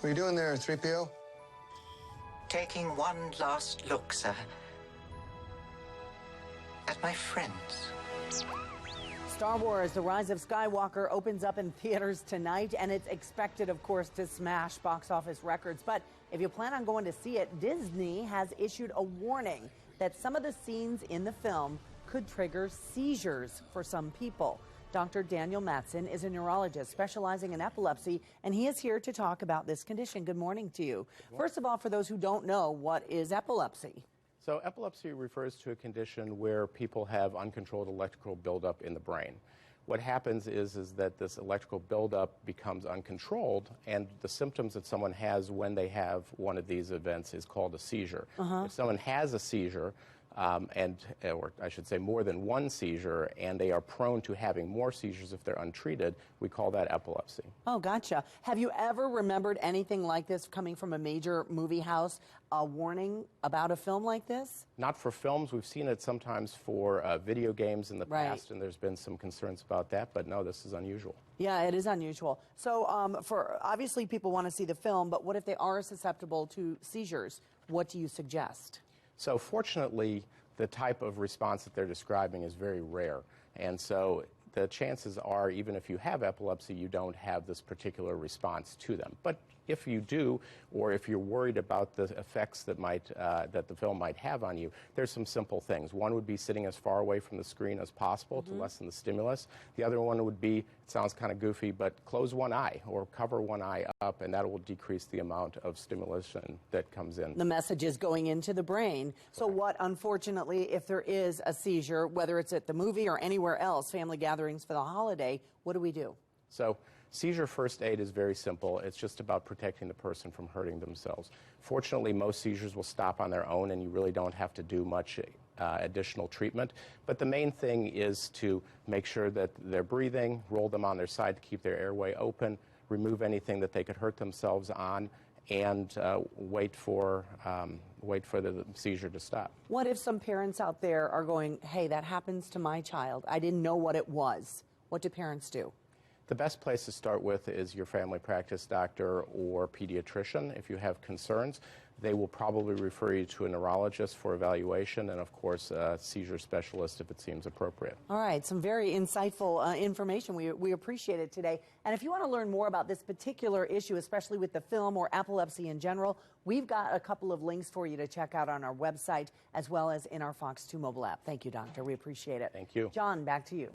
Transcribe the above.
What are you doing there, 3PO? Taking one last look, sir, at my friends. Star Wars: The Rise of Skywalker opens up in theaters tonight, and it's expected, of course, to smash box office records. But if you plan on going to see it, Disney has issued a warning that some of the scenes in the film could trigger seizures for some people. Dr. Daniel Mattson is a neurologist specializing in epilepsy, and he is here to talk about this condition. Good morning to you. First of all, for those who don't know, what is epilepsy? So epilepsy refers to a condition where people have uncontrolled electrical buildup in the brain. What happens is that this electrical buildup becomes uncontrolled, and the symptoms that someone has when they have one of these events is called a seizure. If someone has a seizure, or I should say more than one seizure, and they are prone to having more seizures if they're untreated, we call that epilepsy. Oh, gotcha. Have you ever remembered anything like this coming from a major movie house, a warning about a film like this? Not for films. We've seen it sometimes for video games in the past, and there's been some concerns about that, but no, this is unusual. Yeah, it is unusual. So for obviously people want to see the film, but what if they are susceptible to seizures? What do you suggest? So fortunately, the type of response that they're describing is very rare. And so the chances are, even if you have epilepsy, you don't have this particular response to them. But if you do, or if you're worried about the effects that that the film might have on you, there's some simple things. One would be sitting as far away from the screen as possible to lessen the stimulus. The other one would be, it sounds kind of goofy, but close one eye or cover one eye up, and that will decrease the amount of stimulation that comes in. The message is going into the brain. So what, unfortunately, if there is a seizure, whether it's at the movie or anywhere else, family gatherings for the holiday, what do we do? So seizure first aid is very simple. It's just about protecting the person from hurting themselves. Fortunately, most seizures will stop on their own, and you really don't have to do much additional treatment. But the main thing is to make sure that they're breathing, roll them on their side to keep their airway open, remove anything that they could hurt themselves on, and wait for the seizure to stop. What if some parents out there are going, hey, that happens to my child. I didn't know what it was. What do parents do? The best place to start with is your family practice doctor or pediatrician. If you have concerns, they will probably refer you to a neurologist for evaluation, and of course a seizure specialist if it seems appropriate. All right, some very insightful information. We appreciate it today. And if you want to learn more about this particular issue, especially with the film or epilepsy in general, we've got a couple of links for you to check out on our website as well as in our Fox 2 mobile app. Thank you, Doctor. We appreciate it. Thank you. John, back to you.